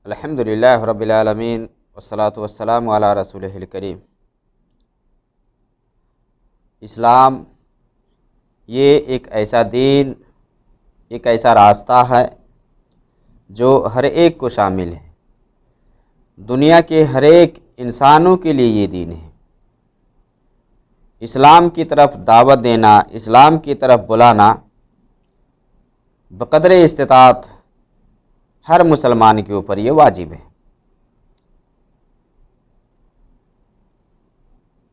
الحمدللہ رب العالمین والصلاة والسلام علی رسولہ الکریم۔ اسلام یہ ایک ایسا دین، ایک ایسا راستہ ہے جو ہر ایک کو شامل ہے۔ دنیا کے ہر ایک انسانوں کے لیے یہ دین ہے۔ اسلام کی طرف دعوت دینا، اسلام کی طرف بلانا بقدر استطاعت ہر مسلمان کے اوپر یہ واجب ہے۔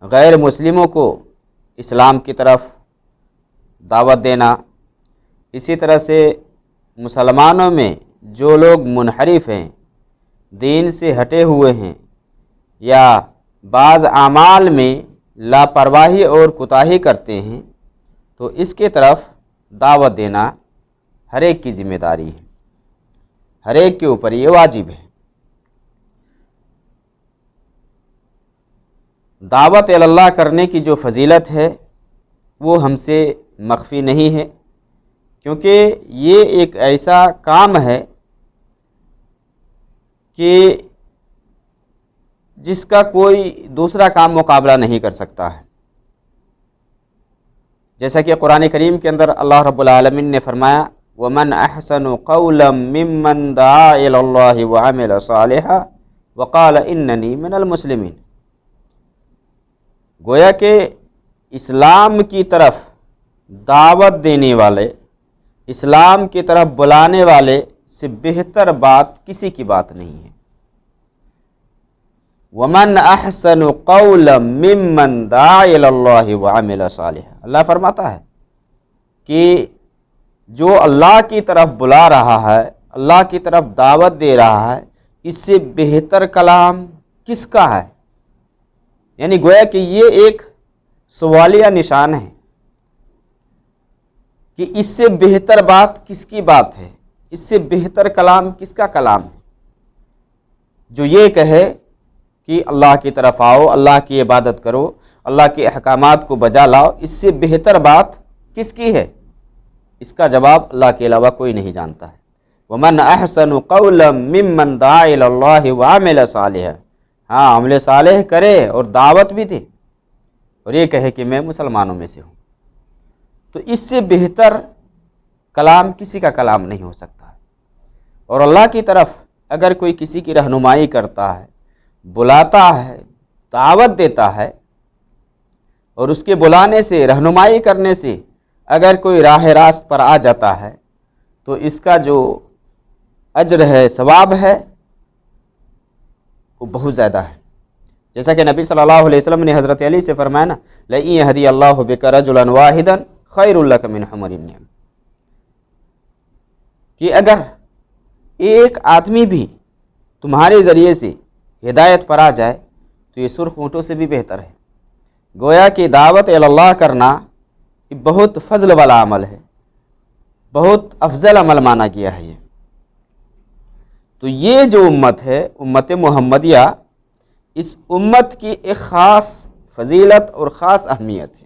غیر مسلموں کو اسلام کی طرف دعوت دینا، اسی طرح سے مسلمانوں میں جو لوگ منحرف ہیں، دین سے ہٹے ہوئے ہیں یا بعض اعمال میں لاپرواہی اور کوتاہی کرتے ہیں، تو اس کے طرف دعوت دینا ہر ایک کی ذمہ داری ہے، ہر ایک کے اوپر یہ واجب ہے۔ دعوت اللہ کرنے کی جو فضیلت ہے وہ ہم سے مخفی نہیں ہے، کیونکہ یہ ایک ایسا کام ہے کہ جس کا کوئی دوسرا کام مقابلہ نہیں کر سکتا ہے۔ جیسا کہ قرآن کریم کے اندر اللہ رب العالمین نے فرمایا وَمَنْ أَحْسَنُ قَوْلًا مِّمَّنْ دَعَا إِلَى اللَّهِ وَعَمِلَ صَالِحًا وَقَالَ إِنَّنِي مِنَ الْمُسْلِمِينَ۔ گویا کہ اسلام کی طرف دعوت دینے والے، اسلام کی طرف بلانے والے سے بہتر بات کسی کی بات نہیں ہے۔ وَمَنْ أَحْسَنُ قَوْلًا مِّمَّنْ دَعَا إِلَى اللَّهِ وَعَمِلَ صَالِحًا۔ اللہ فرماتا ہے کہ جو اللہ کی طرف بلا رہا ہے، اللہ کی طرف دعوت دے رہا ہے، اس سے بہتر کلام کس کا ہے؟ یعنی گویا کہ یہ ایک سوالیہ نشان ہے کہ اس سے بہتر بات کس کی بات ہے، اس سے بہتر کلام کس کا کلام ہے، جو یہ کہے کہ اللہ کی طرف آؤ، اللہ کی عبادت کرو، اللہ کے احکامات کو بجا لاؤ، اس سے بہتر بات کس کی ہے؟ اس کا جواب اللہ کے علاوہ کوئی نہیں جانتا ہے۔ وَمَنْ أَحْسَنُ قَوْلًا مِّمَّنْ دَعَا إِلَى اللَّهِ وَعَمِلَ صَالِحًا۔ ہاں، عمل صالح کرے اور دعوت بھی دے اور یہ کہے کہ میں مسلمانوں میں سے ہوں، تو اس سے بہتر کلام کسی کا کلام نہیں ہو سکتا۔ اور اللہ کی طرف اگر کوئی کسی کی رہنمائی کرتا ہے، بلاتا ہے، دعوت دیتا ہے، اور اس کے بلانے سے، رہنمائی کرنے سے اگر کوئی راہ راست پر آ جاتا ہے تو اس کا جو اجر ہے، ثواب ہے، وہ بہت زیادہ ہے۔ جیسا کہ نبی صلی اللہ علیہ وسلم نے حضرت علی سے فرمایا نا لَإِن يَهْدِيَ اللَّهُ بِكَ رَجُلًا وَاحِدًا خَيْرٌ لَكَ مِنْ حُمُرِ النِّعَمِ، کہ اگر ایک آدمی بھی تمہارے ذریعے سے ہدایت پر آ جائے تو یہ سرخ اونٹوں سے بھی بہتر ہے۔ گویا کہ دعوت اللہ کرنا یہ بہت فضل والا عمل ہے، بہت افضل عمل مانا گیا ہے۔ یہ تو یہ جو امت ہے، امت محمدیہ، اس امت کی ایک خاص فضیلت اور خاص اہمیت ہے۔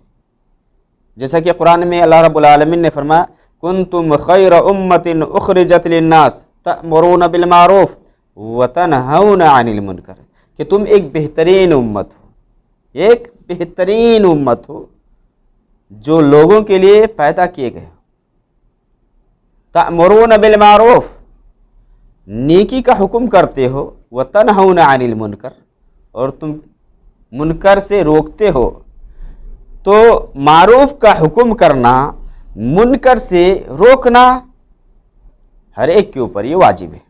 جیسا کہ قرآن میں اللہ رب العالمین نے فرمایا کنتم خیر امت اخرجت للناس تأمرون بالمعروف وتنہون عن المنکر، کہ تم ایک بہترین امت ہو، ایک بہترین امت ہو جو لوگوں کے لیے پیدا کیے گئے۔ تأمرون بالمعروف، نیکی کا حکم کرتے ہو، وتنہون عن المنکر، اور تم منکر سے روکتے ہو۔ تو معروف کا حکم کرنا، منکر سے روکنا ہر ایک کے اوپر یہ واجب ہے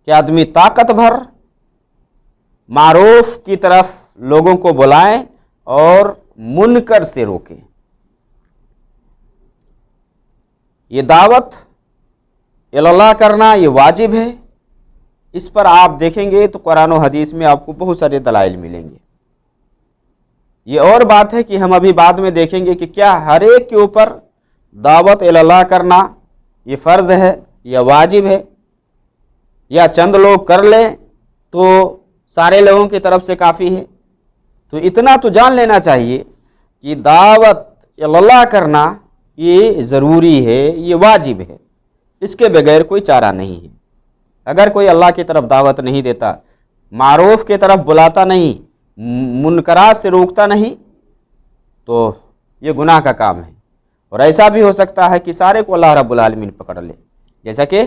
کہ آدمی طاقت بھر معروف کی طرف لوگوں کو بلائیں اور منکر سے روکیں۔ یہ دعوت اللہ کرنا یہ واجب ہے۔ اس پر آپ دیکھیں گے تو قرآن و حدیث میں آپ کو بہت سارے دلائل ملیں گے۔ یہ اور بات ہے کہ ہم ابھی بعد میں دیکھیں گے کہ کیا ہر ایک کے اوپر دعوت اللہ کرنا یہ فرض ہے یا واجب ہے، یا چند لوگ کر لیں تو سارے لوگوں کی طرف سے کافی ہے۔ تو اتنا تو جان لینا چاہیے کہ دعوت اللہ کرنا یہ ضروری ہے، یہ واجب ہے، اس کے بغیر کوئی چارہ نہیں ہے۔ اگر کوئی اللہ کی طرف دعوت نہیں دیتا، معروف کی طرف بلاتا نہیں، منکرات سے روکتا نہیں، تو یہ گناہ کا کام ہے۔ اور ایسا بھی ہو سکتا ہے کہ سارے کو اللہ رب العالمین پکڑ لے، جیسا کہ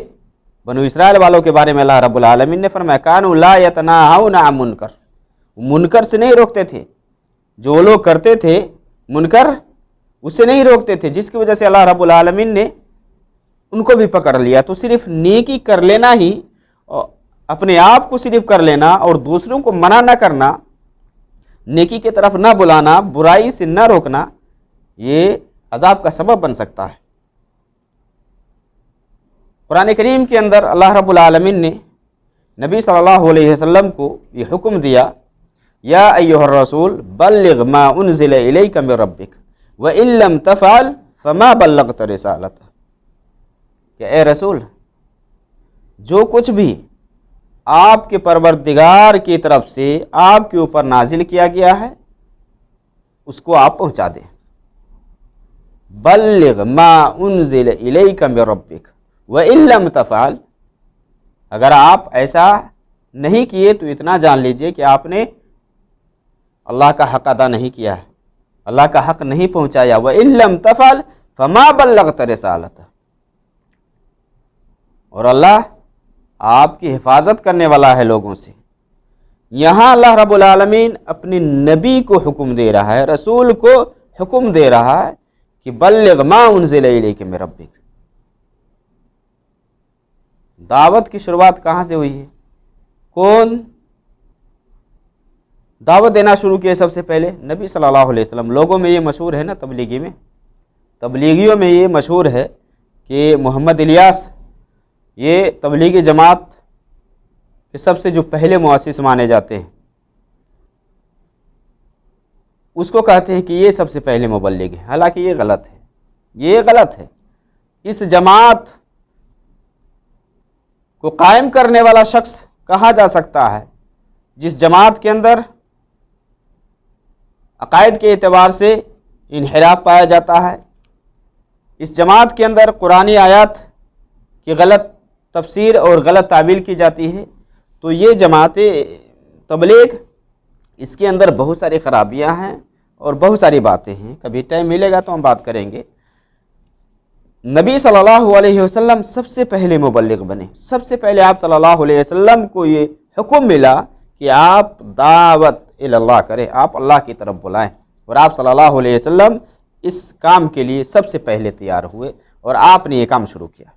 بنو اسرائیل والوں کے بارے میں اللہ رب العالمین نے فرمایا کانوا لا یتناہون عن منکر، منکر سے نہیں روکتے تھے، جو لوگ کرتے تھے منکر اسے نہیں روکتے تھے، جس کی وجہ سے اللہ رب العالمین نے ان کو بھی پکڑ لیا۔ تو صرف نیکی کر لینا ہی، اپنے آپ کو صرف کر لینا اور دوسروں کو منع نہ کرنا، نیکی کی طرف نہ بلانا، برائی سے نہ روکنا، یہ عذاب کا سبب بن سکتا ہے۔ قرآن کریم کے اندر اللہ رب العالمین نے نبی صلی اللہ علیہ وسلم کو یہ حکم دیا، یا ایھا الرسول بلغ ما انزل الیک من ربک وان لم تفعل فما بلغت رسالتہ، کہ اے رسول، جو کچھ بھی آپ کے پروردگار کی طرف سے آپ کے اوپر نازل کیا گیا ہے اس کو آپ پہنچا دیں۔ بلغ ما انزل الیک من ربک وان لم تفعل، اگر آپ ایسا نہیں کیے تو اتنا جان لیجئے کہ آپ نے اللہ کا حق ادا نہیں کیا ہے، اللہ کا حق نہیں پہنچایا۔ وان لم تفعل فما بلغت رسالتہ، اور اللہ آپ کی حفاظت کرنے والا ہے لوگوں سے۔ یہاں اللہ رب العالمین اپنے نبی کو حکم دے رہا ہے، رسول کو حکم دے رہا ہے کہ بلغ ما انزل الیک من ربک۔ دعوت کی شروعات کہاں سے ہوئی ہے؟ کون دعوت دینا شروع کیے؟ سب سے پہلے نبی صلی اللہ علیہ وسلم۔ لوگوں میں یہ مشہور ہے نا، تبلیغیوں میں یہ مشہور ہے کہ محمد الیاس یہ تبلیغی جماعت کے سب سے جو پہلے مؤسس مانے جاتے ہیں، اس کو کہتے ہیں کہ یہ سب سے پہلے مبلغ ہے، حالانکہ یہ غلط ہے، یہ غلط ہے۔ اس جماعت کو قائم کرنے والا شخص کہا جا سکتا ہے جس جماعت کے اندر عقائد کے اعتبار سے انحراف پایا جاتا ہے، اس جماعت کے اندر قرآنی آیات کی غلط تفسیر اور غلط تعبیر کی جاتی ہے، تو یہ جماعت تبلیغ، اس کے اندر بہت ساری خرابیاں ہیں اور بہت ساری باتیں ہیں، کبھی ٹائم ملے گا تو ہم بات کریں گے۔ نبی صلی اللہ علیہ وسلم سب سے پہلے مبلغ بنے، سب سے پہلے آپ صلی اللہ علیہ وسلم کو یہ حکم ملا کہ آپ دعوت اللہ کریں، آپ اللہ کی طرف بلائیں، اور آپ صلی اللہ علیہ وسلم اس کام کے لیے سب سے پہلے تیار ہوئے اور آپ نے یہ کام شروع کیا۔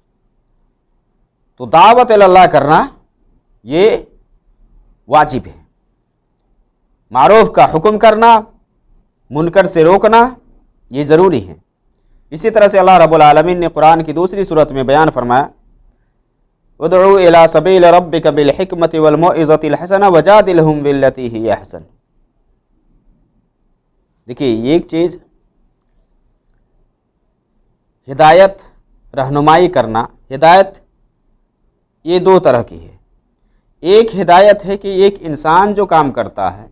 تو دعوت اللہ کرنا یہ واجب ہے، معروف کا حکم کرنا، منکر سے روکنا یہ ضروری ہے۔ اسی طرح سے اللہ رب العالمین نے قرآن کی دوسری صورت میں بیان فرمایا ادعو الی سبیل ربک بالحکمۃ والموعظۃ الحسنہ وجادلہم باللتی ہی احسن۔ دیکھیے یہ ایک چیز، ہدایت، رہنمائی کرنا، ہدایت یہ دو طرح کی ہے۔ ایک ہدایت ہے کہ ایک انسان جو کام کرتا ہے،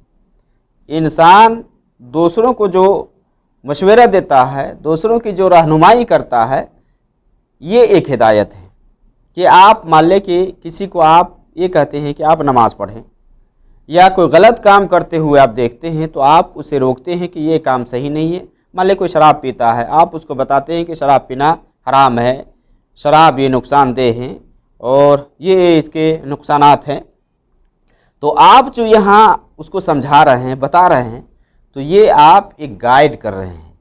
انسان دوسروں کو جو مشورہ دیتا ہے، دوسروں کی جو رہنمائی کرتا ہے، یہ ایک ہدایت ہے کہ آپ مان لیں کہ کسی کو آپ یہ کہتے ہیں کہ آپ نماز پڑھیں، یا کوئی غلط کام کرتے ہوئے آپ دیکھتے ہیں تو آپ اسے روکتے ہیں کہ یہ کام صحیح نہیں ہے۔ مان لیں کوئی شراب پیتا ہے، آپ اس کو بتاتے ہیں کہ شراب پینا حرام ہے، شراب یہ نقصان دہ ہیں اور یہ اس کے نقصانات ہیں، تو آپ جو یہاں اس کو سمجھا رہے ہیں، بتا رہے ہیں، تو یہ آپ ایک گائیڈ کر رہے ہیں،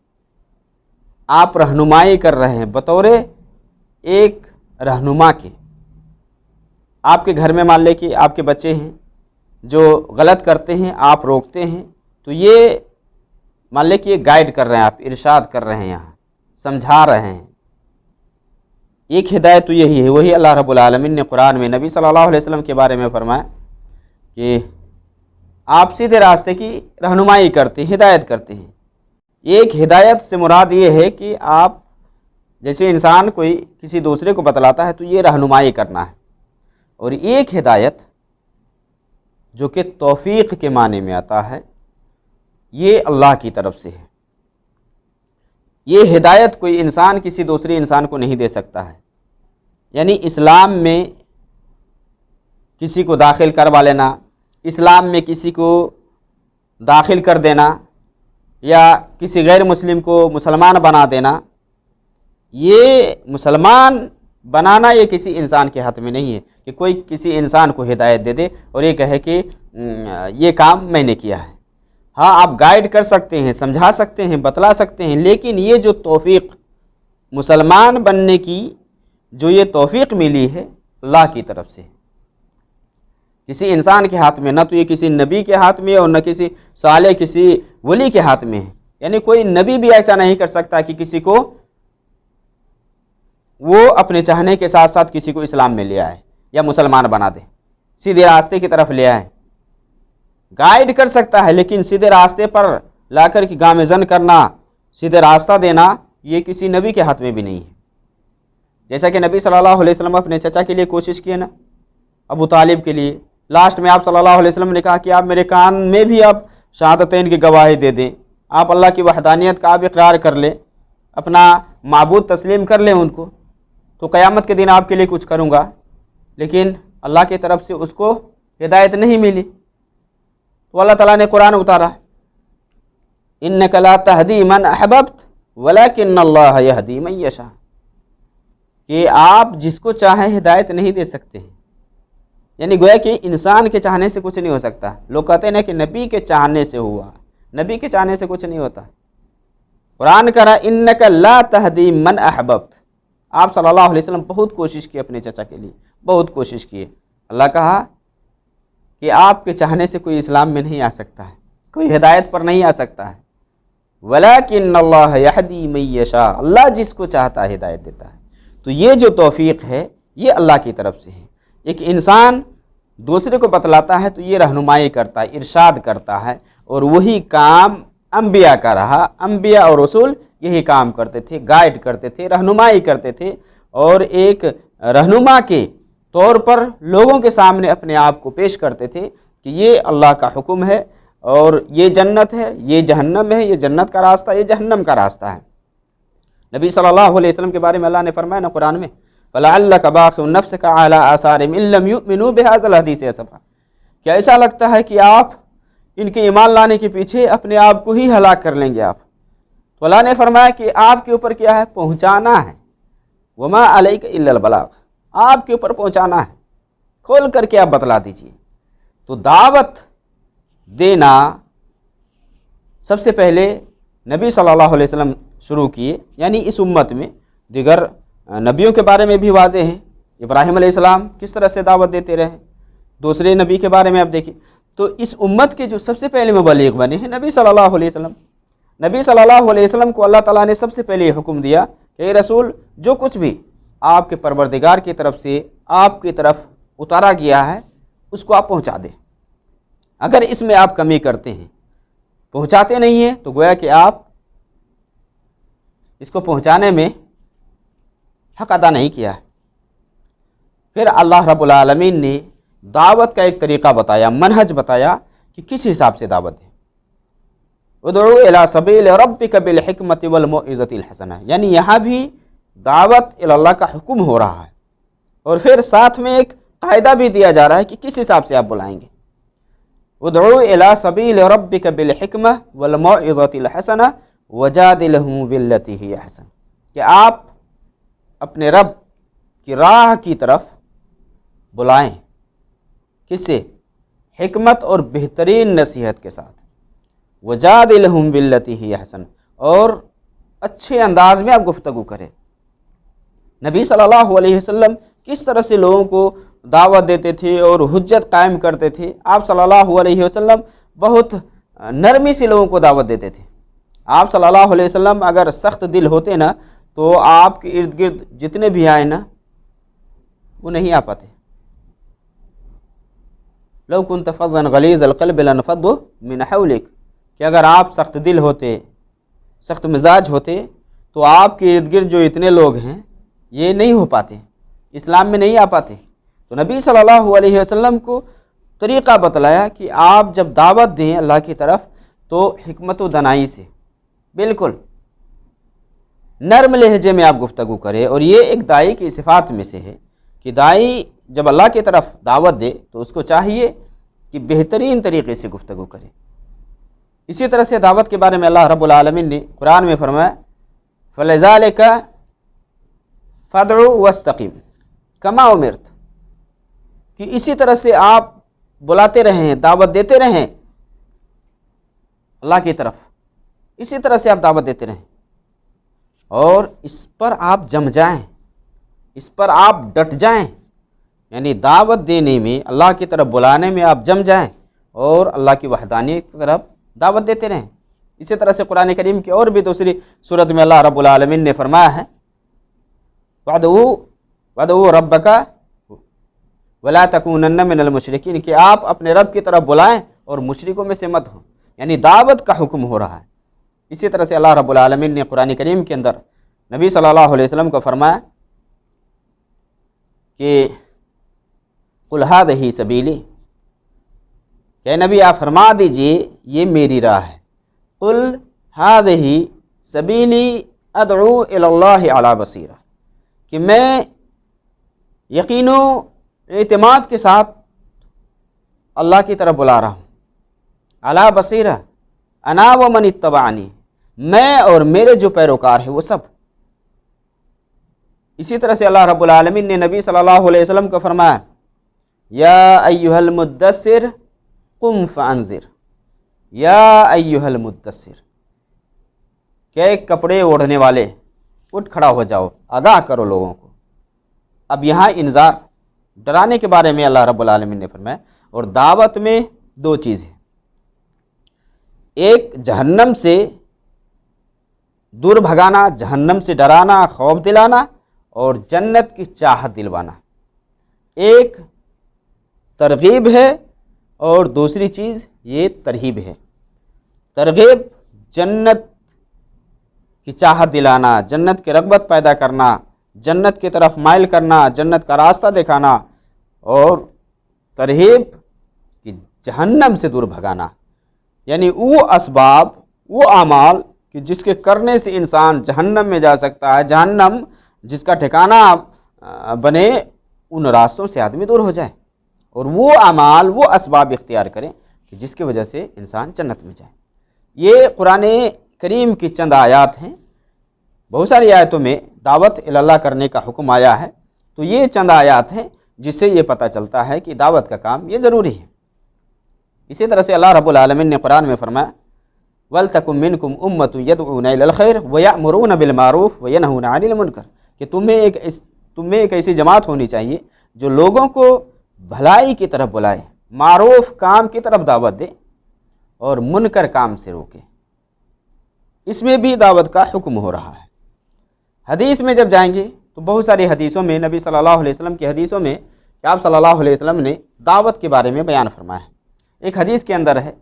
آپ رہنمائی کر رہے ہیں بطور ایک رہنما کے۔ آپ کے گھر میں مان لیں کہ آپ کے بچے ہیں جو غلط کرتے ہیں، آپ روکتے ہیں، تو یہ مان لیں کہ یہ گائیڈ کر رہے ہیں، آپ ارشاد کر رہے ہیں، یہاں سمجھا رہے ہیں۔ ایک ہدایت تو یہی ہے، وہی اللہ رب العالمین نے قرآن میں نبی صلی اللہ علیہ وسلم کے بارے میں فرمایا کہ آپ سیدھے راستے کی رہنمائی کرتے ہیں، ہدایت کرتے ہیں۔ ایک ہدایت سے مراد یہ ہے کہ آپ جیسے انسان کوئی کسی دوسرے کو بتلاتا ہے تو یہ رہنمائی کرنا ہے، اور ایک ہدایت جو کہ توفیق کے معنی میں آتا ہے، یہ اللہ کی طرف سے ہے۔ یہ ہدایت کوئی انسان کسی دوسرے انسان کو نہیں دے سکتا ہے، یعنی اسلام میں کسی کو داخل کروا لینا، اسلام میں کسی کو داخل کر دینا یا کسی غیر مسلم کو مسلمان بنا دینا، یہ مسلمان بنانا یہ کسی انسان کے ہاتھ میں نہیں ہے کہ کوئی کسی انسان کو ہدایت دے دے اور یہ کہے کہ یہ کام میں نے کیا ہے۔ ہاں آپ گائیڈ کر سکتے ہیں، سمجھا سکتے ہیں، بتلا سکتے ہیں، لیکن یہ جو توفیق مسلمان بننے کی جو یہ توفیق ملی ہے اللہ کی طرف سے، کسی انسان کے ہاتھ میں، نہ تو یہ کسی نبی کے ہاتھ میں اور نہ کسی صالح کسی ولی کے ہاتھ میں ہے۔ یعنی کوئی نبی بھی ایسا نہیں کر سکتا کہ کسی کو وہ اپنے چاہنے کے ساتھ ساتھ کسی کو اسلام میں لے آئے یا مسلمان بنا دے، سیدھے راستے کی طرف لے آئے۔ گائیڈ کر سکتا ہے لیکن سیدھے راستے پر لا کر کے گامزن کرنا، سیدھے راستہ دینا، یہ کسی نبی کے ہاتھ میں بھی نہیں ہے۔ جیسا کہ نبی صلی اللہ علیہ وسلم اپنے چچا کے لیے کوشش کیے نا، ابو طالب کے لیے، لاسٹ میں آپ صلی اللہ علیہ وسلم نے کہا کہ آپ میرے کان میں بھی آپ شہادتین کی گواہی دے دیں، آپ اللہ کی وحدانیت کا آپ اقرار کر لیں، اپنا معبود تسلیم کر لیں ان کو، تو قیامت کے دن آپ کے لیے کچھ کروں گا۔ لیکن اللہ کی طرف سے اس کو ہدایت نہیں ملی، تو اللہ تعالیٰ نے قرآن اتارا، اِنَّكَ لَا تَهْدِي مَنْ أَحْبَبْتَ وَلَكِنَّ اللَّهَ يَهْدِي مَن يَشَاءُ، کہ آپ جس کو چاہیں ہدایت نہیں دے سکتے ہیں۔ یعنی گویا کہ انسان کے چاہنے سے کچھ نہیں ہو سکتا۔ لوگ کہتے ہیں کہ نبی کے چاہنے سے ہوا، نبی کے چاہنے سے کچھ نہیں ہوتا۔ قرآن کہہ رہا اِنَّكَ لَا تَهْدِي مَنْ أَحْبَبْتَ، آپ صلی اللہ علیہ وسلم بہت کوشش کی اپنے چچا کے لیے، بہت کوشش کی۔ اللہ کہا کہ آپ کے چاہنے سے کوئی اسلام میں نہیں آ سکتا ہے، کوئی ہدایت پر نہیں آ سکتا ہے۔ وَلَكِنَّ اللَّهَ يَهْدِي مَن يَشَاءُ، اللہ جس کو چاہتا ہے ہدایت دیتا ہے۔ تو یہ جو توفیق ہے یہ اللہ کی طرف سے ہے۔ ایک انسان دوسرے کو بتلاتا ہے تو یہ رہنمائی کرتا ہے، ارشاد کرتا ہے، اور وہی کام انبیاء کا رہا۔ انبیاء اور رسول یہی کام کرتے تھے، گائیڈ کرتے تھے، رہنمائی کرتے تھے، اور ایک رہنما کے طور پر لوگوں کے سامنے اپنے آپ کو پیش کرتے تھے کہ یہ اللہ کا حکم ہے، اور یہ جنت ہے، یہ جہنم ہے، یہ جنت کا راستہ، یہ جہنم کا راستہ ہے۔ نبی صلی اللہ علیہ وسلم کے بارے میں اللہ نے فرمایا نا قرآن میں، فَلَعَلَّكَ بَاخِعٌ نَفْسَكَ عَلَىٰ آثَارِهِمْ إِن لَّمْ يُؤْمِنُوا بِهَٰذَا الْحَدِيثِ أَسَفًا، کیا ایسا لگتا ہے کہ آپ ان کے ایمان لانے کے پیچھے اپنے آپ کو ہی ہلاک کر لیں گے آپ؟ تو اللہ نے فرمایا کہ آپ کے اوپر کیا ہے؟ پہنچانا ہے۔ وَمَا عَلَيْكَ إِلَّا الْبَلَاغُ، آپ کے اوپر پہنچانا ہے، کھول کر کے آپ بتلا دیجئے۔ تو دعوت دینا سب سے پہلے نبی صلی اللہ علیہ وسلم شروع کیے، یعنی اس امت میں دیگر نبیوں کے بارے میں بھی واضح ہے۔ ابراہیم علیہ السلام کس طرح سے دعوت دیتے رہے، دوسرے نبی کے بارے میں آپ دیکھیں۔ تو اس امت کے جو سب سے پہلے مبلغ بنے ہیں نبی صلی اللہ علیہ وسلم۔ نبی صلی اللہ علیہ وسلم کو اللہ تعالیٰ نے سب سے پہلے یہ حکم دیا کہ اے رسول، جو کچھ بھی آپ کے پروردگار کی طرف سے آپ کی طرف اتارا گیا ہے اس کو آپ پہنچا دیں۔ اگر اس میں آپ کمی کرتے ہیں، پہنچاتے نہیں ہیں، تو گویا کہ آپ اس کو پہنچانے میں حق ادا نہیں کیا ہے۔ پھر اللہ رب العالمین نے دعوت کا ایک طریقہ بتایا، منہج بتایا کہ کس حساب سے دعوت ہے۔ ادعو الی سبیل ربک بالحکمت والموعظۃ الحسنہ، یعنی یہاں بھی دعوت الی اللہ کا حکم ہو رہا ہے، اور پھر ساتھ میں ایک قاعدہ بھی دیا جا رہا ہے کہ کس حساب سے آپ بلائیں گے۔ ادعو الی سبیل ربک بالحکمہ والموعظۃ الحسنہ وجادلہم باللتی ہی احسن، کہ آپ اپنے رب کی راہ کی طرف بلائیں، کس سے؟ حکمت اور بہترین نصیحت کے ساتھ۔ وجادلہم باللتی ہی احسن، اور اچھے انداز میں آپ گفتگو کریں۔ نبی صلی اللہ علیہ وسلم کس طرح سے لوگوں کو دعوت دیتے تھے اور حجت قائم کرتے تھے؟ آپ صلی اللہ علیہ وسلم بہت نرمی سے لوگوں کو دعوت دیتے تھے۔ آپ صلی اللہ علیہ وسلم اگر سخت دل ہوتے نا تو آپ کے ارد گرد جتنے بھی آئے نا وہ نہیں آ پاتے۔ لو كنت فظا غلیظ القلب لانفضوا من حولک، کہ اگر آپ سخت دل ہوتے، سخت مزاج ہوتے، تو آپ کے ارد گرد جو اتنے لوگ ہیں یہ نہیں ہو پاتے، اسلام میں نہیں آ پاتے۔ تو نبی صلی اللہ علیہ وسلم کو طریقہ بتلایا کہ آپ جب دعوت دیں اللہ کی طرف تو حکمت و دانائی سے، بالکل نرم لہجے میں آپ گفتگو کریں۔ اور یہ ایک داعی کی صفات میں سے ہے کہ داعی جب اللہ کی طرف دعوت دے تو اس کو چاہیے کہ بہترین طریقے سے گفتگو کرے۔ اسی طرح سے دعوت کے بارے میں اللہ رب العالمین نے قرآن میں فرمایا فَلِذَٰلِكَ فَادْعُ وَاسْتَقِمْ كَمَا أُمِرْتَ، کہ اسی طرح سے آپ بلاتے رہیں، دعوت دیتے رہیں اللہ کی طرف، اسی طرح سے آپ دعوت دیتے رہیں اور اس پر آپ جم جائیں، اس پر آپ ڈٹ جائیں، یعنی دعوت دینے میں، اللہ کی طرف بلانے میں آپ جم جائیں اور اللہ کی وحدانیت کی طرف دعوت دیتے رہیں۔ اسی طرح سے قرآن کریم کی اور بھی دوسری صورت میں اللہ رب العالمین نے فرمایا ہے وَادْعُوا رَبَّكَ وَلَا تَكُونَنَّ مِنَ الْمُشْرِكِينَ، کہ آپ اپنے رب کی طرف بلائیں اور مشرکوں میں سے مت ہوں، یعنی دعوت کا حکم ہو رہا ہے۔ اسی طرح سے اللہ رب العالمین نے قرآن کریم کے اندر نبی صلی اللہ علیہ وسلم کو فرمایا کہ قُلْ هَٰذِهِ سَبِيلِي، کہ نبی آپ فرما دیجئے یہ میری راہ ہے، قُلْ هَٰذِهِ سَبِيلِي أَدْعُو إِلَى اللَّهِ عَلَىٰ بَصِيرَةٍ، کہ میں یقین و اعتماد کے ساتھ اللہ کی طرف بلا رہا ہوں، عَلَىٰ بَصِيرَةٍ أَنَا وَمَنِ اتَّبَعَنِي، میں اور میرے جو پیروکار ہیں وہ سب۔ اسی طرح سے اللہ رب العالمین نے نبی صلی اللہ علیہ وسلم کو فرمایا یا ایھا المدثر قم فانذر، یا ایھا المدثر، کہ کپڑے اوڑھنے والے اٹھ کھڑا ہو جاؤ، آگاہ کرو لوگوں کو۔ اب یہاں انذار، ڈرانے کے بارے میں اللہ رب العالمین نے فرمایا، اور دعوت میں دو چیزیں، ایک جہنم سے دور بھگانا، جہنم سے ڈرانا، خوف دلانا، اور جنت کی چاہت دلوانا۔ ایک ترغیب ہے اور دوسری چیز یہ ترہیب ہے۔ ترغیب جنت کی چاہت دلانا، جنت کی رغبت پیدا کرنا، جنت کی طرف مائل کرنا، جنت کا راستہ دکھانا، اور ترہیب کہ جہنم سے دور بھگانا، یعنی وہ اسباب، وہ اعمال کہ جس کے کرنے سے انسان جہنم میں جا سکتا ہے، جہنم جس کا ٹھکانہ بنے، ان راستوں سے آدمی دور ہو جائے اور وہ اعمال، وہ اسباب اختیار کریں کہ جس کی وجہ سے انسان جنت میں جائے۔ یہ قرآن کریم کی چند آیات ہیں، بہت ساری آیتوں میں دعوت اللہ کرنے کا حکم آیا ہے، تو یہ چند آیات ہیں جس سے یہ پتہ چلتا ہے کہ دعوت کا کام یہ ضروری ہے۔ اسی طرح سے اللہ رب العالمین نے قرآن میں فرمایا وَلْتَكُن مِّنكُمْ أُمَّةٌ يَدْعُونَ إِلَى الْخَيْرِ وَيَأْمُرُونَ بِالْمَعْرُوفِ وَيَنْهُونَ عَنِ الْمُنكَرِ، کہ تمہیں ایک ایسی جماعت ہونی چاہیے جو لوگوں کو بھلائی کی طرف بلائے، معروف کام کی طرف دعوت دے اور منکر کام سے روکے۔ اس میں بھی دعوت کا حکم ہو رہا ہے۔ حدیث میں جب جائیں گے تو بہت ساری حدیثوں میں، نبی صلی اللہ علیہ وسلم کی حدیثوں میں، کہ آپ صلی اللہ علیہ وسلم نے دعوت کے بارے میں بیان فرمایا ہے۔ ایک حدیث کے اندر ہے،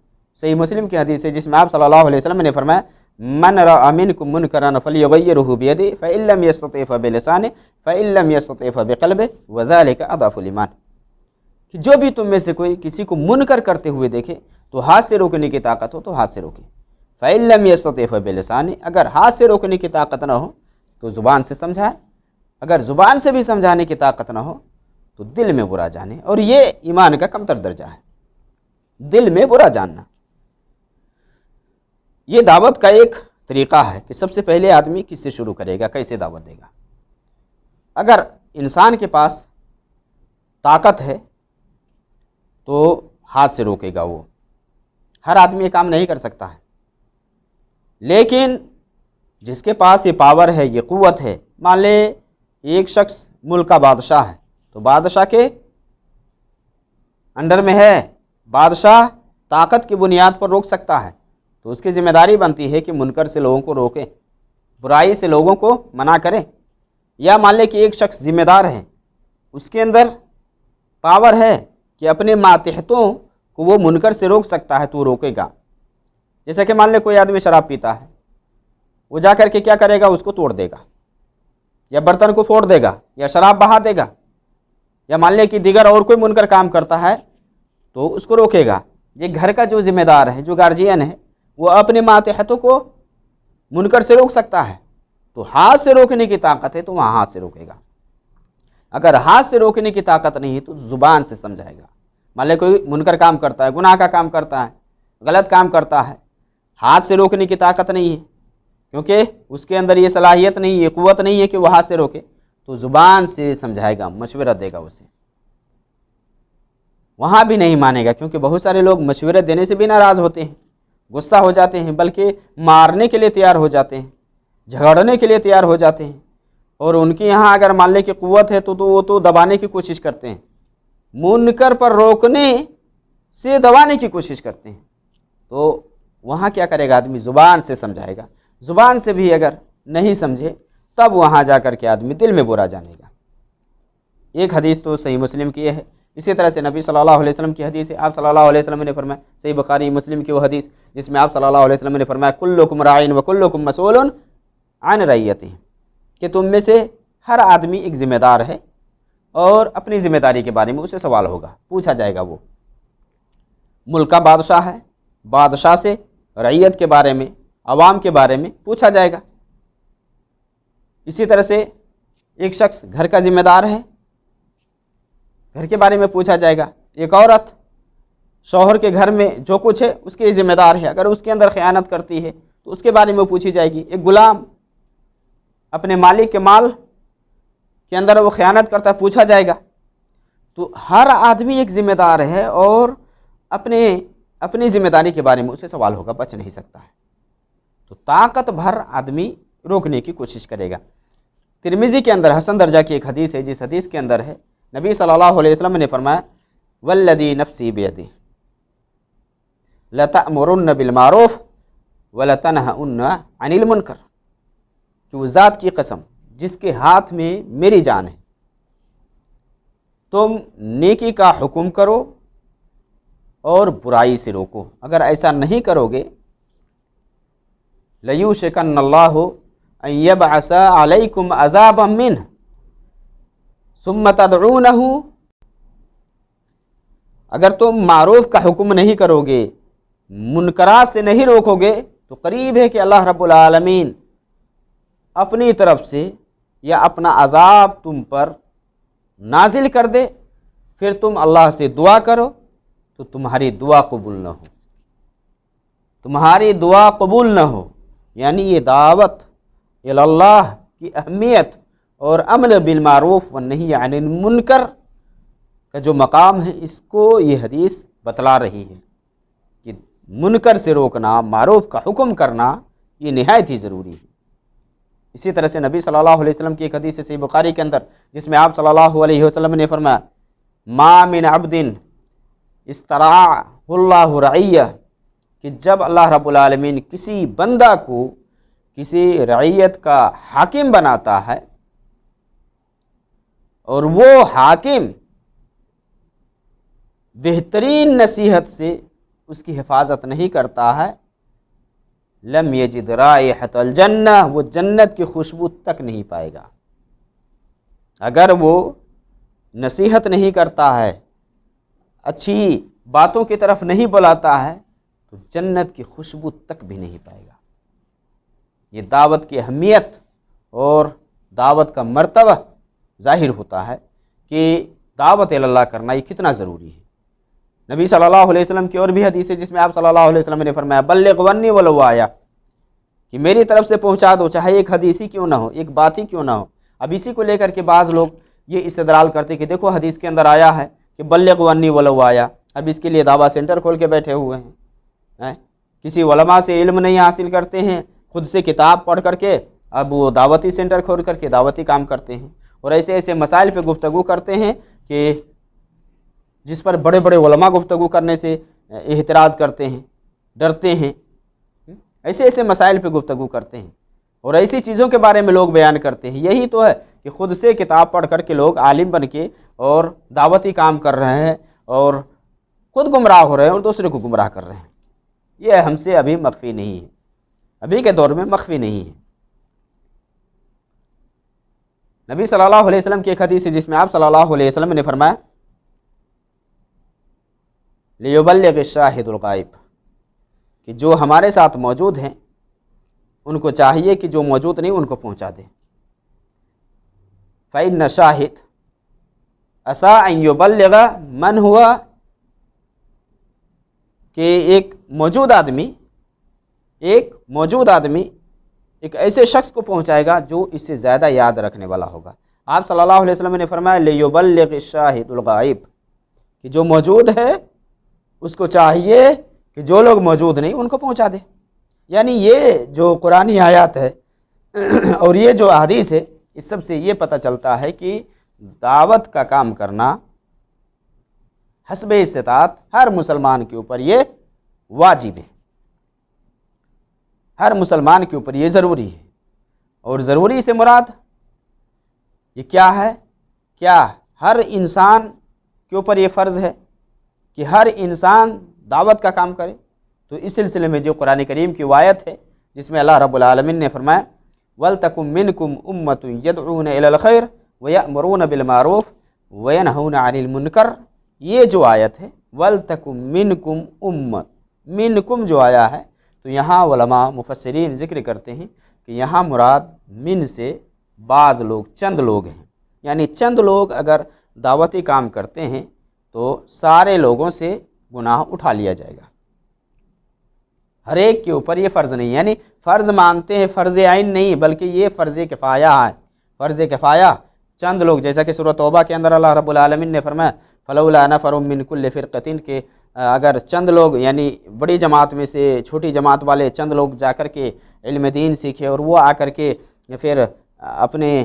صحیح مسلم کی حدیث ہے، جس میں آپ صلی اللہ علیہ وسلم نے فرمایا من رأى منكم منكرا فليغيره بيده فإن لم يستطع فبلسانه فإن لم يستطع فبقلبه وذلك أضعف الإيمان، کہ جو بھی تم میں سے کوئی کسی کو منکر کرتے ہوئے دیکھے تو ہاتھ سے روکنے کی طاقت ہو تو ہاتھ سے روکے، فإن لم يستطع فبلسانه، اگر ہاتھ سے روکنے کی طاقت نہ ہو تو زبان سے سمجھائے، اگر زبان سے بھی سمجھانے کی طاقت نہ ہو تو دل میں برا جانے، اور یہ ایمان کا کمتر درجہ ہے، دل میں برا جاننا۔ یہ دعوت کا ایک طریقہ ہے کہ سب سے پہلے آدمی کس سے شروع کرے گا، کیسے دعوت دے گا۔ اگر انسان کے پاس طاقت ہے تو ہاتھ سے روکے گا، وہ ہر آدمی یہ کام نہیں کر سکتا ہے، لیکن جس کے پاس یہ پاور ہے، یہ قوت ہے، مان لے ایک شخص ملک کا بادشاہ ہے تو بادشاہ کے انڈر میں ہے، بادشاہ طاقت کی بنیاد پر روک سکتا ہے، تو اس کی ذمہ داری بنتی ہے کہ منکر سے لوگوں کو روکے، برائی سے لوگوں کو منع کرے۔ یا مان لے کہ ایک شخص ذمہ دار ہے، اس کے اندر پاور ہے کہ اپنے ماتحتوں کو وہ منکر سے روک سکتا ہے، تو روکے گا۔ جیسا کہ مان لے کوئی آدمی شراب پیتا ہے، وہ جا کر کے کیا کرے گا، اس کو توڑ دے گا، یا برتن کو پھوڑ دے گا، یا شراب بہا دے گا، یا مان لے کہ دیگر اور کوئی منکر کام کرتا ہے تو اس کو روکے گا۔ یہ گھر کا جو ذمہ دار ہے، جو گارجین ہے، وہ اپنے ماتحتوں کو منکر سے روک سکتا ہے، تو ہاتھ سے روکنے کی طاقت ہے تو وہاں ہاتھ سے روکے گا۔ اگر ہاتھ سے روکنے کی طاقت نہیں ہے تو زبان سے سمجھائے گا۔ مان لے کوئی منکر کام کرتا ہے، گناہ کا کام کرتا ہے، غلط کام کرتا ہے، ہاتھ سے روکنے کی طاقت نہیں ہے، کیونکہ اس کے اندر یہ صلاحیت نہیں، یہ قوت نہیں ہے کہ وہ ہاتھ سے روکے، تو زبان سے سمجھائے گا، مشورہ دے گا اسے۔ وہاں بھی نہیں مانے گا، کیونکہ بہت سارے لوگ مشورہ دینے سے بھی ناراض ہوتے ہیں، غصہ ہو جاتے ہیں، بلکہ مارنے کے لیے تیار ہو جاتے ہیں، جھگڑنے کے لیے تیار ہو جاتے ہیں، اور ان کے یہاں اگر ماننے کی قوت ہے تو وہ تو دبانے کی کوشش کرتے ہیں، منکر پر روکنے سے دبانے کی کوشش کرتے ہیں۔ تو وہاں کیا کرے گا آدمی؟ زبان سے سمجھائے گا۔ زبان سے بھی اگر نہیں سمجھے تب وہاں جا کر کے آدمی دل میں برا جانے گا۔ ایک حدیث تو صحیح مسلم کی ہے، اسی طرح سے نبی صلی اللہ علیہ وسلم کی حدیث ہے۔ آپ صلی اللہ علیہ وسلم نے فرمایا، صحیح بخاری مسلم کی وہ حدیث جس میں آپ صلی اللہ علیہ وسلم نے فرمایا، کلکم راعٍ وکلکم مسئول عن رعیتہ، کہ تم میں سے ہر آدمی ایک ذمہ دار ہے اور اپنی ذمہ داری کے بارے میں اسے سوال ہوگا، پوچھا جائے گا۔ وہ ملک کا بادشاہ ہے، بادشاہ سے رعیت کے بارے میں، عوام کے بارے میں پوچھا جائے گا۔ اسی طرح سے ایک شخص گھر کا ذمہ دار ہے، گھر کے بارے میں پوچھا جائے گا۔ ایک عورت شوہر کے گھر میں جو کچھ ہے اس کے ذمہ دار ہے، اگر اس کے اندر خیانت کرتی ہے تو اس کے بارے میں پوچھی جائے گی۔ ایک غلام اپنے مالک کے مال کے اندر وہ خیانت کرتا ہے، پوچھا جائے گا۔ تو ہر آدمی ایک ذمہ دار ہے اور اپنی ذمہ داری کے بارے میں اسے سوال ہوگا، بچ نہیں سکتا ہے۔ تو طاقت بھر آدمی روکنے کی کوشش کرے گا۔ ترمذی کے اندر حسن درجہ کی ایک حدیث ہے، جس حدیث کے اندر ہے نبی صلی اللہ علیہ وسلم نے فرمایا، والذی نفسی بیدہ لتأمرن بالمعروف ولتنہؤن عن المنکر، کہ وہ ذات کی قسم جس کے ہاتھ میں میری جان ہے، تم نیکی کا حکم کرو اور برائی سے روکو۔ اگر ایسا نہیں کرو گے، لیوشکن اللہ ان یبعث علیکم عذابا منہ ثم تدعونہ، اگر تم معروف کا حکم نہیں کرو گے، منکرات سے نہیں روکو گے، تو قریب ہے کہ اللہ رب العالمین اپنی طرف سے یا اپنا عذاب تم پر نازل کر دے، پھر تم اللہ سے دعا کرو تو تمہاری دعا قبول نہ ہو، تمہاری دعا قبول نہ ہو۔ یعنی یہ دعوت اللہ کی اہمیت اور امر بالمعروف والنہی عن المنکر کا جو مقام ہے، اس کو یہ حدیث بتلا رہی ہے کہ منکر سے روکنا، معروف کا حکم کرنا، یہ نہایت ہی ضروری ہے۔ اسی طرح سے نبی صلی اللہ علیہ وسلم کی ایک حدیث ہے صحیح بخاری کے اندر، جس میں آپ صلی اللہ علیہ وسلم نے فرمایا، ما من عبد استرعاہ اللہ رعیہ، کہ جب اللہ رب العالمین کسی بندہ کو کسی رعیت کا حاکم بناتا ہے اور وہ حاکم بہترین نصیحت سے اس کی حفاظت نہیں کرتا ہے، لم یجد رائحۃ الجنہ، وہ جنت کی خوشبو تک نہیں پائے گا۔ اگر وہ نصیحت نہیں کرتا ہے، اچھی باتوں کی طرف نہیں بلاتا ہے، تو جنت کی خوشبو تک بھی نہیں پائے گا۔ یہ دعوت کی اہمیت اور دعوت کا مرتبہ ظاہر ہوتا ہے کہ دعوت اللہ کرنا یہ کتنا ضروری ہے۔ نبی صلی اللہ علیہ وسلم کی اور بھی حدیث ہے جس میں آپ صلی اللہ علیہ وسلم نے فرمایا، بلغ عنی ولو آیا، کہ میری طرف سے پہنچا دو، چاہے ایک حدیث ہی کیوں نہ ہو، ایک بات ہی کیوں نہ ہو۔ اب اسی کو لے کر کے بعض لوگ یہ استدلال کرتے کہ دیکھو حدیث کے اندر آیا ہے کہ بلغ عنی ولو آیا، اب اس کے لیے دعویٰ سینٹر کھول کے بیٹھے ہوئے ہیں، کسی علماء سے علم نہیں حاصل کرتے ہیں، خود سے کتاب پڑھ کر کے اب وہ دعوتی سینٹر کھول کر کے دعوتی کام کرتے ہیں، اور ایسے ایسے مسائل پہ گفتگو کرتے ہیں کہ جس پر بڑے بڑے علماء گفتگو کرنے سے احتراز کرتے ہیں، ڈرتے ہیں، ایسے ایسے مسائل پہ گفتگو کرتے ہیں اور ایسی چیزوں کے بارے میں لوگ بیان کرتے ہیں۔ یہی تو ہے کہ خود سے کتاب پڑھ کر کے لوگ عالم بن کے اور دعوتی کام کر رہے ہیں اور خود گمراہ ہو رہے ہیں اور دوسرے کو گمراہ کر رہے ہیں۔ یہ ہم سے ابھی مخفی نہیں ہے، ابھی کے دور میں مخفی نہیں ہے۔ نبی صلی اللہ علیہ وسلم کی ایک حدیث ہے جس میں آپ صلی اللہ علیہ وسلم نے فرمایا، لیبلغ الشاہد الغائب، کہ جو ہمارے ساتھ موجود ہیں ان کو چاہیے کہ جو موجود نہیں ان کو پہنچا دیں۔ فإن الشاہد اسا ان یبلغ من ہوا کہ ایک موجود آدمی ایک ایسے شخص کو پہنچائے گا جو اس سے زیادہ یاد رکھنے والا ہوگا۔ آپ صلی اللہ علیہ وسلم نے فرمایا لیبلغ الشاہد الغائب، کہ جو موجود ہے اس کو چاہیے کہ جو لوگ موجود نہیں ان کو پہنچا دے۔ یعنی یہ جو قرآنی آیات ہے اور یہ جو احادیث ہے، اس سب سے یہ پتہ چلتا ہے کہ دعوت کا کام کرنا حسب استطاعت ہر مسلمان کے اوپر یہ واجب ہے، ہر مسلمان کے اوپر یہ ضروری ہے۔ اور ضروری سے مراد یہ کیا ہے؟ کیا ہر انسان کے اوپر یہ فرض ہے کہ ہر انسان دعوت کا کام کرے؟ تو اس سلسلے میں جو قرآن کریم کی آیت ہے جس میں اللہ رب العالمین نے فرمایا وَلْتَكُمْ مِنْكُمْ أُمَّةٌ يَدْعُونَ إِلَى الْخَيْرِ وَيَأْمُرُونَ بِالْمَعْرُوفِ وَيَنْهَوْنَ عَنِ الْمُنْكَرِ، یہ جو آیت ہے وَلْتَكُمْ مِنْكُمْ أُمَّةٌ، منکم جو آیا ہے تو یہاں علماء مفسرین ذکر کرتے ہیں کہ یہاں مراد من سے بعض لوگ، چند لوگ ہیں، یعنی چند لوگ اگر دعوتی کام کرتے ہیں تو سارے لوگوں سے گناہ اٹھا لیا جائے گا، ہر ایک کے اوپر یہ فرض نہیں، یعنی فرض مانتے ہیں، فرض عین نہیں بلکہ یہ فرض کفایہ ہے، فرض کفایہ چند لوگ، جیسا کہ سورۃ توبہ کے اندر اللہ رب العالمین نے فرمایا فلولا نفر من کل فرقۃ، کہ اگر چند لوگ یعنی بڑی جماعت میں سے چھوٹی جماعت والے چند لوگ جا کر کے علم دین سیکھے اور وہ آ کر کے پھر اپنے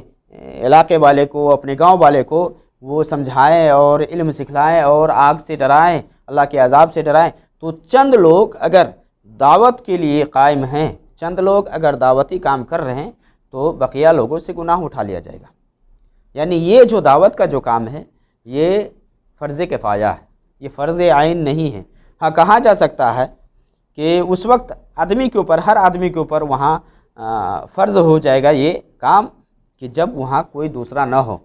علاقے والے کو، اپنے گاؤں والے کو وہ سمجھائیں اور علم سکھلائیں اور آگ سے ڈرائیں، اللہ کے عذاب سے ڈرائیں، تو چند لوگ اگر دعوت کے لیے قائم ہیں، چند لوگ اگر دعوتی کام کر رہے ہیں تو بقیہ لوگوں سے گناہ اٹھا لیا جائے گا۔ یعنی یہ جو دعوت کا جو کام ہے یہ فرض کفایہ ہے، یہ فرض عین نہیں ہے۔ ہاں کہا جا سکتا ہے کہ اس وقت آدمی کے اوپر، ہر آدمی کے اوپر وہاں فرض ہو جائے گا یہ کام کہ جب وہاں کوئی دوسرا نہ ہو،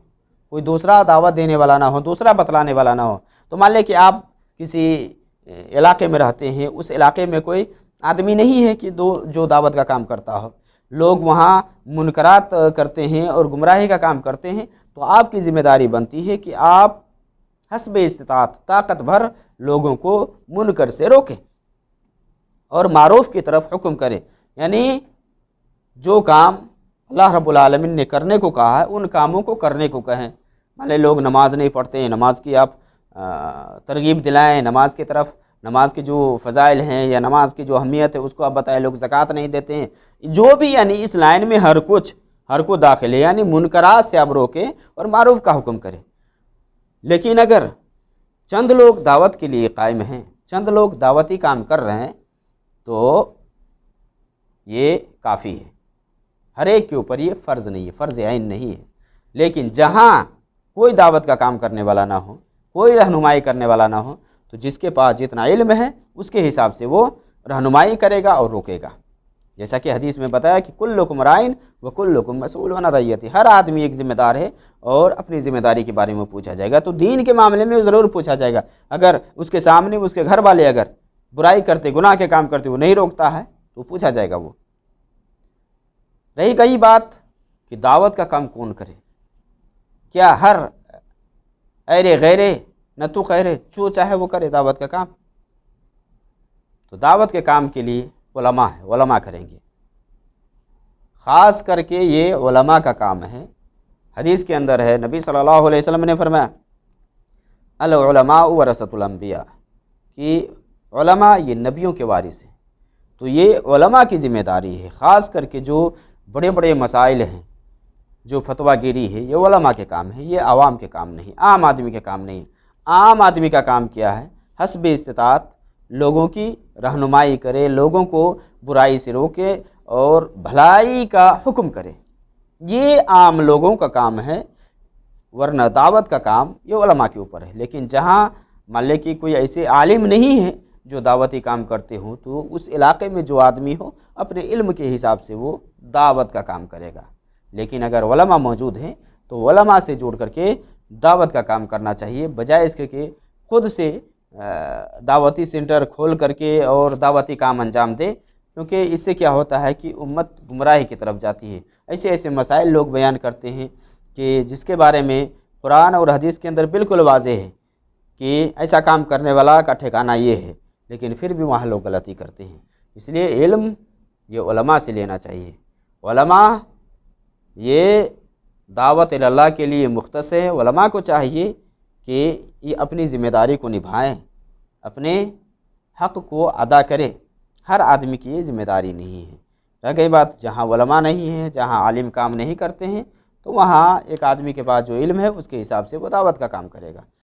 کوئی دوسرا دعوت دینے والا نہ ہو، دوسرا بتلانے والا نہ ہو۔ تو مان لیں کہ آپ کسی علاقے میں رہتے ہیں، اس علاقے میں کوئی آدمی نہیں ہے کہ جو دعوت کا کام کرتا ہو، لوگ وہاں منکرات کرتے ہیں اور گمراہی کا کام کرتے ہیں، تو آپ کی ذمہ داری بنتی ہے کہ آپ حسب استطاعت طاقت بھر لوگوں کو منکر سے روکیں اور معروف کی طرف حکم کریں، یعنی جو کام اللہ رب العالمین نے کرنے کو کہا ہے ان کاموں کو کرنے کو کہیں۔ مان لیں لوگ نماز نہیں پڑھتے ہیں، نماز کی آپ ترغیب دلائیں، نماز کی طرف، نماز کے جو فضائل ہیں یا نماز کی جو اہمیت ہے اس کو آپ بتائیں، لوگ زکوٰۃ نہیں دیتے ہیں، جو بھی یعنی اس لائن میں ہر کو داخل ہے، یعنی منکرات سے آپ روکیں اور معروف کا حکم کریں۔ لیکن اگر چند لوگ دعوت کے لیے قائم ہیں، چند لوگ دعوتی کام کر رہے ہیں تو یہ کافی ہے، ہر ایک کے اوپر یہ فرض نہیں ہے، فرض عین نہیں ہے۔ لیکن جہاں کوئی دعوت کا کام کرنے والا نہ ہو، کوئی رہنمائی کرنے والا نہ ہو، تو جس کے پاس جتنا علم ہے اس کے حساب سے وہ رہنمائی کرے گا اور روکے گا، جیسا کہ حدیث میں بتایا کہ کلکم رائن وکلکم مسئول عن رعیتہ، ہر آدمی ایک ذمہ دار ہے اور اپنی ذمہ داری کے بارے میں پوچھا جائے گا۔ تو دین کے معاملے میں ضرور پوچھا جائے گا، اگر اس کے سامنے اس کے گھر والے اگر برائی کرتے، گناہ کے کام کرتے وہ نہیں روکتا ہے تو پوچھا جائے گا۔ وہ رہی گئی بات کہ دعوت کا کام کون کرے، کیا ہر ایرے غیرے نہ تو خیرے جو چاہے وہ کرے دعوت کا کام؟ تو دعوت کے کام کے لیے علماء ہے، علماء کریں گے، خاص کر کے یہ علماء کا کام ہے۔ حدیث کے اندر ہے، نبی صلی اللہ علیہ وسلم نے فرمایا العلماء ورثۃ الانبیاء، کہ علماء یہ نبیوں کے وارث ہیں۔ تو یہ علماء کی ذمہ داری ہے، خاص کر کے جو بڑے بڑے مسائل ہیں، جو فتویٰ گیری ہے، یہ علماء کے کام ہے، یہ عوام کے کام نہیں، عام آدمی کے کام نہیں۔ عام آدمی کا کام کیا ہے؟ حسب استطاعت لوگوں کی رہنمائی کرے، لوگوں کو برائی سے روکے اور بھلائی کا حکم کرے، یہ عام لوگوں کا کام ہے، ورنہ دعوت کا کام یہ علماء کے اوپر ہے۔ لیکن جہاں مان لے کہ کوئی ایسے عالم نہیں ہے جو دعوتی کام کرتے ہوں، تو اس علاقے میں جو آدمی ہو اپنے علم کے حساب سے وہ دعوت کا کام کرے گا۔ لیکن اگر علماء موجود ہیں تو علماء سے جوڑ کر کے دعوت کا کام کرنا چاہیے، بجائے اس کے کہ خود سے دعوتی سینٹر کھول کر کے اور دعوتی کام انجام دے، کیونکہ اس سے کیا ہوتا ہے کہ امت گمراہی کی طرف جاتی ہے۔ ایسے مسائل لوگ بیان کرتے ہیں کہ جس کے بارے میں قرآن اور حدیث کے اندر بالکل واضح ہے کہ ایسا کام کرنے والا کا ٹھکانہ یہ ہے، لیکن پھر بھی وہاں لوگ غلطی کرتے ہیں۔ اس لیے علم یہ علماء سے لینا چاہیے۔ علماء یہ دعوت اللہ کے لیے مختص ہے۔ علماء کو چاہیے کہ یہ اپنی ذمہ داری کو نبھائیں، اپنے حق کو ادا کرے۔ ہر آدمی کی یہ ذمہ داری نہیں ہے۔ رہ گئی بات جہاں علماء نہیں ہیں، جہاں عالم کام نہیں کرتے ہیں، تو وہاں ایک آدمی کے پاس جو علم ہے اس کے حساب سے وہ دعوت کا کام کرے گا۔